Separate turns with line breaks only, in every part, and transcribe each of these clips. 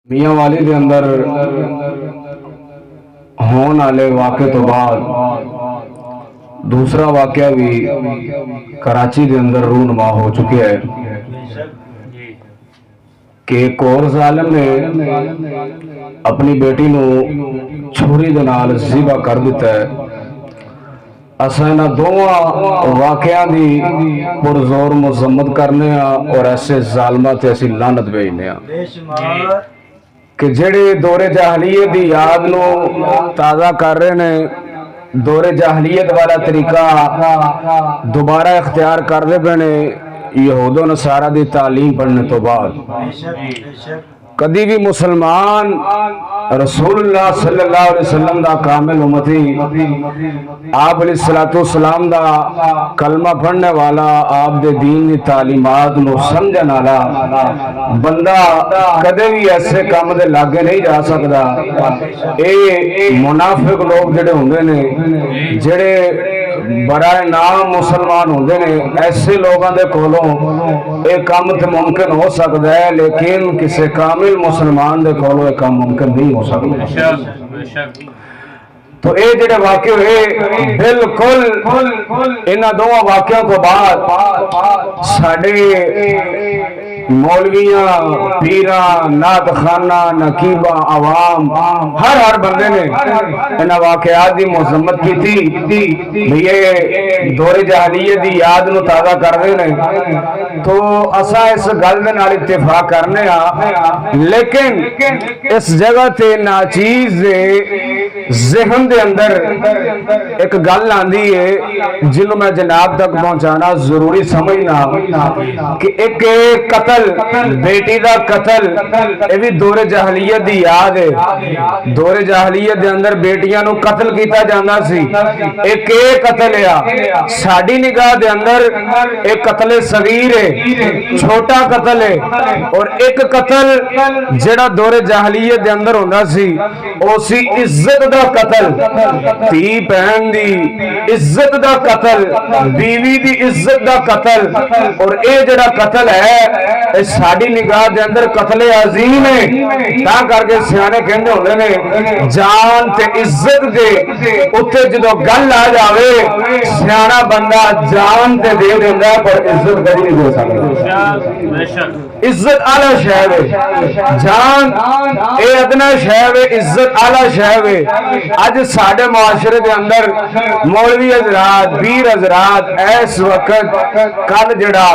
मियाँ वाली के अंदर होने वाले वाक़े तो बाद दूसरा वाक़या भी कराची के अंदर रूनुमा हो चुके है कि एक और जालिम ने अपनी बेटी को छुरी दे नाल ज़िबा कर दिता है। असां इन्हां दोवां वाक़ियां दी पुरजोर मज़म्मत करने और ऐसे जालिमां ते असीं लानत भेजने कि जेड़े दौरे जाहलीयत की याद नो ताज़ा कर रहे ने, दौरे जाहलीयत वाला तरीका दोबारा इख्तियार करते पे ने यहूदो नसारा की तालीम पढ़ने तो बाद। कदी भी मुसलमान रसूलुल्लाह सल्लल्लाहु अलैहि वसल्लम दा कामिल उम्मती, आप अलैहिस्सलातु वस्सलाम दा कलमा पढ़ने वाला, आप दे दीन दी तालीमात नु समझण वाला बंदा कदे भी ऐसे काम दे लागे नहीं जा सकता। ये मुनाफिक लोग जेड़े होंदे ने, जेड़े बराए नाम मुसलमान होंदे ने, ऐसे लोगों के कोलों एक काम तो मुमकिन हो सकता है, लेकिन किसी कामिल मुसलमान के कोलों एक काम मुमकिन नहीं हो सकता। तो ये जेडे वाक़े हुए बिल्कुल इन्हां दोवां वाक़ियां को बाद साडे मौलवियां, पीरा, नात खाना, नकीबा, अवाम हर बंदे ने इन्हां वाक़ियात की मज़म्मत की थी। ये दौरे जहलीयत की याद नूं ताज़ा करदे ने, तो असा इस गल दे नाल इत्तेफाक करने आ, लेकिन इस जगह ते नाचीज दे ज़हन दे अंदर एक गल आंदी है जिन्हों मैं जनाब तक पहुंचाना जरूरी समझना कि एक कतल, बेटी का कतल, ये भी दौरे जहलीयत की याद है। दौरे जहलीयत के अंदर बेटियां नूं कतल किया जाता सी। एक कतल है साडी निगाह के अंदर, एक कतल सगीर है, छोटा कतल है, और एक कतल जेड़ा दौरे जहलीयत के अंदर होंदा सी ओ सी इज्जत दा कतल, धी भैन दी इज्जत दा कतल, बीवी दी इज्जत दा कतल। और ये जेड़ा कतल है साडी निगाह के अंदर कतल अजीम है। तां करके सियाने कहंदे होंदे ने जान ते इज्जत दे उत्ते जदों गल आ जावे, सियाना बंदा जान ते दे दिंदा पर इज्जत कदी नहीं दे सकदा। इज्जत आला शै वे, जान ए अदना शै वे, इज्जत आला शै वे। अज साडे मुआशरे दे अंदर मौलवी हजरात, पीर हजरात इस वक्त कल जेड़ा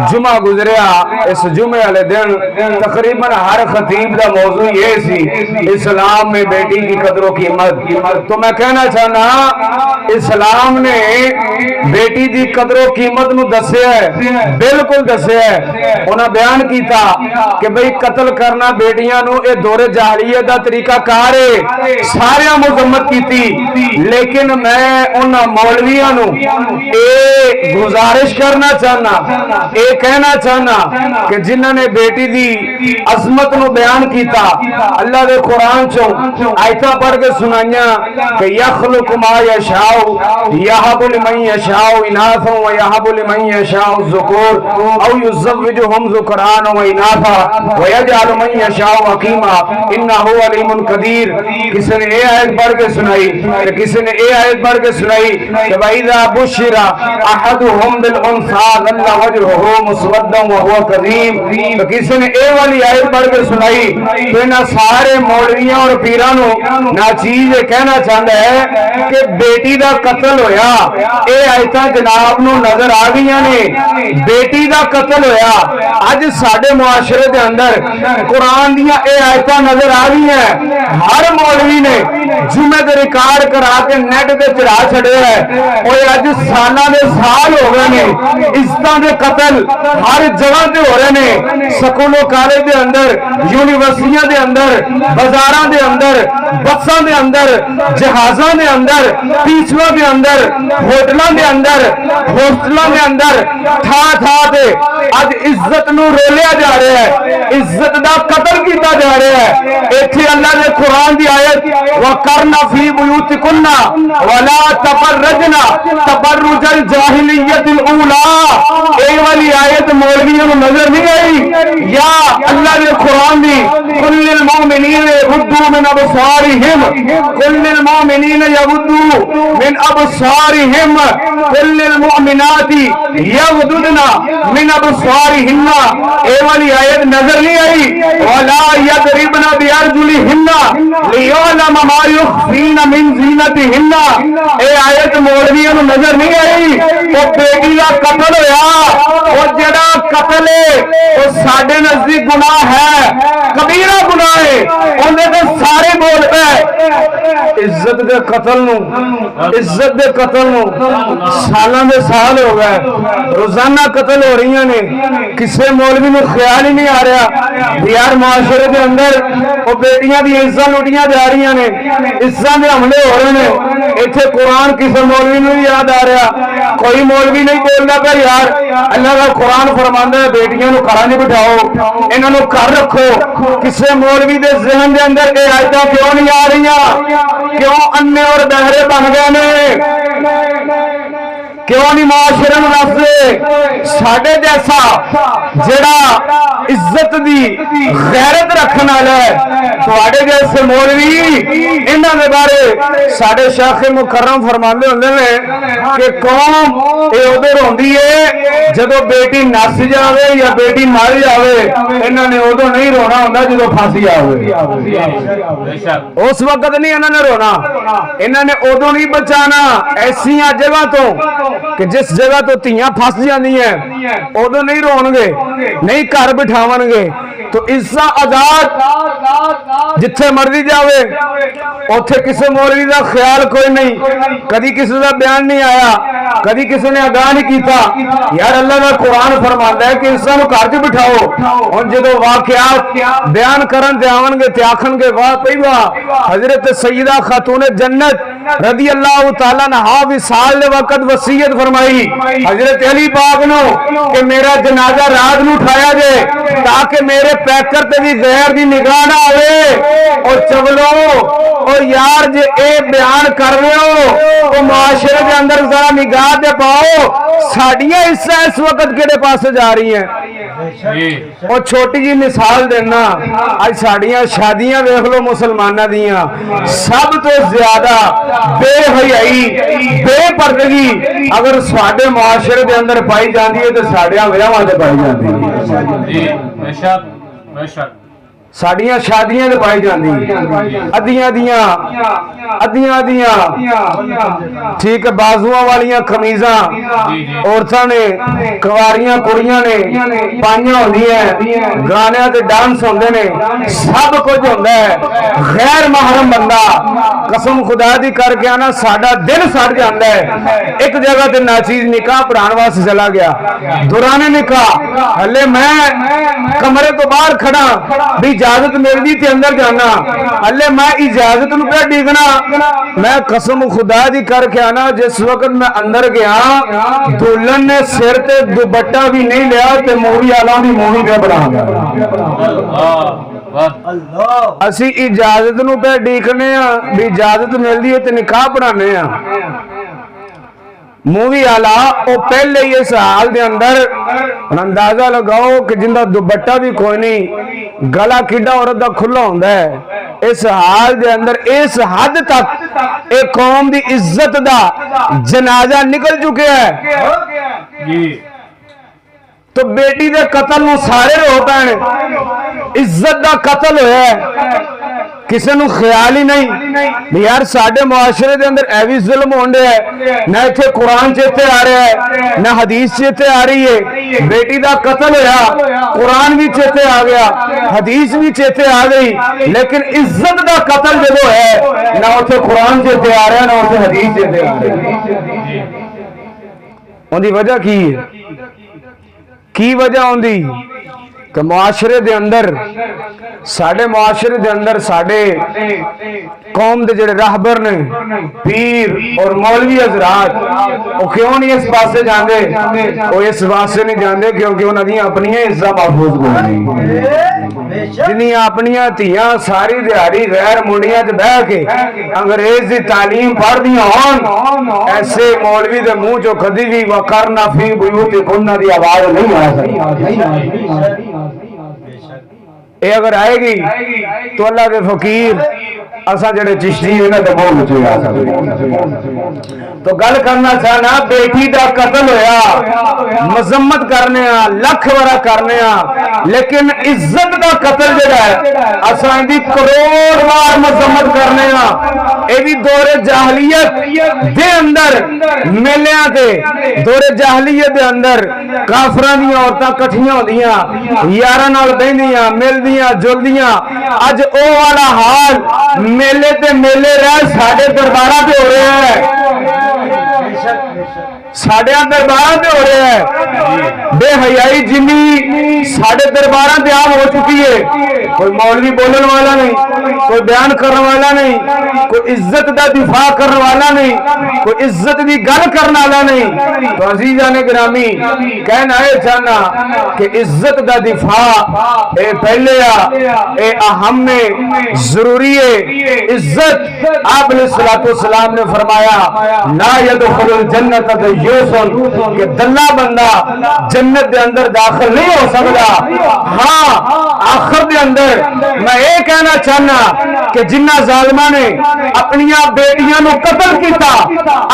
जुमा गुजरिया, इस जुमे वाले दिन तकरीबन हर खतीब का मौजू ये सी इस्लाम में बेटी की कदरों कीमत। तो मैं कहना चाहना इस्लाम ने बेटी की कदरों कीमत नूं दस्सिया है, बिल्कुल दस्सिया है। उन्हें बयान किया कि भाई कतल करना बेटियां नूं ये दौरे जहलीयत का तरीका कार है, सारियां मुजम्मत की। लेकिन मैं उन्हां मौलवियां नूं ये गुजारिश करना चाहना, ये कहना चाहना कि जिन्हां ने बेटी दी अजमत नूं बयान किया, अल्लाह दे कुरान चों आयतां पढ़ के सुनाइयां कि यखलुकु मा यशाउ यहबु लिमन यशाउ इनासा व यहबु लिमन यशाउ ज़ुकुर औ युज़व्विजुहुम ज़ुकरान व इनासा व यजअलु मन यशाउ हकीमा इन्नहु अलीमुन कदीर। किसी ने ये आयत पढ़ के सुनाई, किसी ने ये आयत पढ़ के सुनाई कि वइज़ा बुश्शिरा अहदुहुम बिल उन्सा ज़ल्ला वजहुहु मुस्वद्दन व हुवा कज़ीम। तो किसी ने ये वाली आयत पढ़ के सुनाई। तो इन्हां सारे मौलवियां और पीरां नूं नाचीज कहना चाहता है कि बेटी का कतल होया, ये आयतां जनाब नूं नजर आ गई ने, बेटी का कतल होया। अज साडे मुआशरे दे अंदर कुरान दियां ये आयतां नजर आ गई हैं। हर मौलवी ने जुमे दे रिकॉर्ड करा के नेट ते चढ़ा छड़िया है। और अज सालां दे साल हो गए ने, इज्जतां दे कतल हर जगह ते हो रहे ने, स्कूलों कॉलेज दे अंदर, यूनिवर्सिटियां दे अंदर, बाजारां दे अंदर, बसां दे अंदर, जहाजां दे अंदर, टीचरों दे अंदर, होटलों दे अंदर, हॉस्टलों दे अंदर, था ते अज इज्जत नूं रोलिया जा रहा है, इज्जत दा कतल किया जा रहा है। इत्थे अल्लाह ने कुरान दी आयत वकरना फी बुयूतिकुन्ना वला तबर्रजना तबर्रुजल जाहिलियतिल ऊला, ए वाली आयत मौलवियों को नजर नहीं आई? या अल्लाह ने कुरान दी कुल्लिल मुमिनीन यगुद्दू मिन अबसारिहिम कुल्लिल मुमिनीन यगुद्दू मिन अबसारिहिम कुल्लिल मुमिनाती यगुद्दना मिन अबसारिहिन्ना। ए वाली आयत नजर नहीं आई, वला यदरिबना बिअरजुलिहिन्ना लियअलम मा युखफीना मिन ज़ीनतिहिन्ना। ए आयत मौलवियों को नजर नहीं आई। वो बेटी का कत्ल होया, वो जड़ा कत्ल है वो साडे नजदीक गुनाह है, कबीरा गुनाह है, उन्हें तो सारे बोल पे इज्जत दे कत्ल नु, इज्जत दे कत्ल नु सालों दे साल हो गए, रोजाना कत्ल हो रही ने। किसी मौलवी को ख्याल ही नहीं आ रहा यार माशरे के अंदर वो बेटियां दी इज्जत लुटियां जा रही ने, इज्जत के हमले हो रहे हैं। इतने कुरान किसी मौलवी नहीं याद आ रहा, कोई मौलवी नहीं बोलता पर यार अल्लाह का कुरान फरमांदा है बेटियां को घर नहीं बिठाओ, इन्होंने घर रखो। किसी मौलवी के जहन के अंदर ये आयतां क्यों नहीं आ रही? क्यों अन्ने और बहरे बन गए ने? क्यों नहीं माशरे में दसदे? साडे जैसा जेड़ा इज्जत दी गैरत रखने वाला है, तुहाडे जैसे मौलवी इन्हां दे बारे साडे शेख मुकर्रम फरमांदे हुंदे ने कि कौम ये उधर रोंदी है जदों बेटी नस जावे या बेटी मर जावे, इन्हां ने उदों नहीं रोना हुंदा जदों फस जावे। उस वक्त नहीं इन्हां ने रोना, इन्हां ने उदों नहीं बचाना ऐसियां जगह तो कि जिस जगह तो धीयां फस जांदियां उदों नहीं रोणगे, नहीं घर बिठावणगे। तो इज्जत आजाद जिथे मर्जी जावे उथे किसी मौलवी का ख्याल कोई नहीं, कभी किसी का बयान नहीं आया, कभी किसी ने आगाह नहीं किया। यार अल्लाह का कुरान फरमाता है कि इज्जत को घर च बिठाओ। और जो वाकयात बयान करन ते आवणगे ते आखणगे वाह भई वाह, हजरत सैयदा खातून जन्नत रदी अल्लाह तआला अन्हा विसाल दे वक्त वसीयत फरमाई हजरत अली पाक नो कि मेरा जनाजा रात नूं उठाया जे ताकि मेरे पैकर ते भी गैर दी निगाह ना आवे। और चवलो और यार जे ए बयान कर रहे हो तो मुआशरे के अंदर जरा निगाह दे पाओ, साडियां हिस्सा इस वक्त केड़े पासे जा रही हैं। और छोटी जी मिसाल देना, आज साडियां शादियां देख लो मुसलमाना दियां, सब तो ज्यादा बेहयाई बेपर्दगी अगर साडे मुआशरे के अंदर पाई जाती है तो साडियां विआहां ते पाई जाती है, साडियां शादियां ते पाई जाती अद्धियां दियां ठीक है बाजुआं वालियां खमीजा औरतां ने कुंवारियां कुड़ियां ने पाइयां होंदियां, गाने ते डांस होंदे ने, सब कुछ होंदा है। गैर महरम बंदा कसम खुदा दी करके आना साडा दिल सड़ जांदा है। एक जगह ते नाचीज निकाह पढ़ाने वास्ते चला गया, दुराने निकाह हले मैं कमरे तो बाहर खड़ा भी इजाजत मिलती थी अंदर जाना, हले मैं इजाजत नूं पे डिगना। मैं कसम खुदा दी करके आना जिस वक्त मैं अंदर गया दुल्हन ने सिर ते दुपट्टा भी नहीं लिया ते मूवी वाला भी मूवी पे बना असी इजाजत नूं पे डिगने भी इजाजत मिलती है ते निकाह पढ़ाने मूवी आला वो पहले ही इस हाल के अंदर अंदाजा लगाओ कि जिंदा दुपट्टा भी कोई नहीं, गला किड्डा औरत का खुला होंदा है। इस हाल के अंदर इस हद तक एक कौम की इज्जत का जनाजा निकल चुके है। तो बेटी के कतल नूं सारे रो पैण, इज्जत का कतल होया, किसी को ख्याल ही नहीं यार साडे मुआशरे के अंदर ऐ भी जुल्म होण डया है, ना इत्थे कुरान चेते आ रहा है ना हदीस चेते आ रही है। बेटी का कतल होया, कुरान भी चेते आ गया, हदीस भी चेते आ गई, लेकिन इज्जत का कतल जो है ना उसे कुरान चेते आ रहा है ना उसे हदीस चेते आ रही है। उनकी वजह की वजह आउंदी कि मुआशरे दे अंदर साडे मुआशरे दे अंदर साडे कौम दे जेड़े राहबर ने पीर और मौलवी हजरात वो क्यों नहीं इस पासे जांदे? वो इस पासे नहीं जांदे क्योंकि उन्हां दी अपनियां इज्जत महफूज कोई जिन्नियां अपनियां धीयां सारी दिहाड़ी गैर मुंडियां च बह के अंग्रेज दी तालीम पढ़दियां होण, ऐसे मौलवी दे मुंह चों कदी भी वकरना फी बुयूतिकुन्ना दी आवाज नहीं आ सकती। ये अगर आएगी तो अल्लाह के फकीर असा जेडे चिश्ती इन्हां दे मुंह विच आ सकदे। तो गल करना चाहना बेटी का कत्ल होया मजम्मत करने लख वरा करने लेकिन इज्जत का कत्ल जेड़ा है असा इहदी करोड़ बार मजम्मत करने ये दौरे जाहलीयत दे अंदर मेलियां ते दौरे जाहलीयत दे अंदर काफरां दी औरतां कट्ठियां होंदियां यारां नाल बहिंदियां मिलदियां जुलदियां अज ओ वाला हाल मेले ते मेले रह साडे दरबारां ते हो रहा है साडे दरबारां ते हो रहा है। बेहयाई जिन्नी साडे दरबारां ते आम हो चुकी है कोई मौलवी बोलने वाला नहीं कोई बयान करने वाला नहीं कोई इज्जत का दिफा करने वाला नहीं कोई इज्जत की गल करने वाला नहीं। तो अजीजा ने गिरामी कहना है चाहना कि इज्जत का दिफा ये पहले ये अहम में जरूरी है। इज्जत आप सलाम ने फरमाया ना यदखुलुल जन्नत यूसुन कि दल्ला बंदा जन्नत के अंदर दाखिल नहीं हो सकता। हाँ आखिर के अंदर मैं ये कहना चाहना कि जिन्ना जालिमा ने अपनिया बेटियां नू कत्ल किया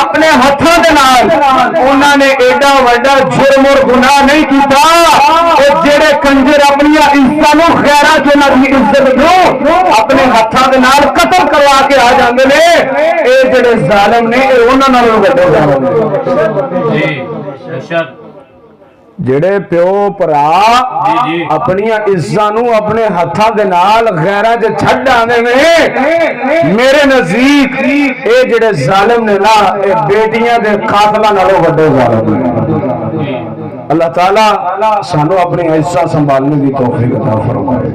अपने हाथों के नाल उन्होंने एडा वड्डा जुर्म और गुनाह नहीं किया। जेड़े कंजर अपनिया इज्जत नू खैरा च उन्हां दी इज्जत नू अपने हाथों के नाल कत्ल करवा के आ जाते ने ये जेड़े जालिम ने उन्हां नालों वड्डे जालिम ने। जेड़े प्यो भरा अपनिया इज्जत नू अपने हाथों के नाल गैरां च छड्ड आंदे ने मेरे नजदीक ये जेड़े जालिम ने ना ये बेटियां दे कातलां नालों वड्डे जालिम ने। अल्लाह ताला सानू अपनी इज्जत संभालने की तौफीक अता फरमाए।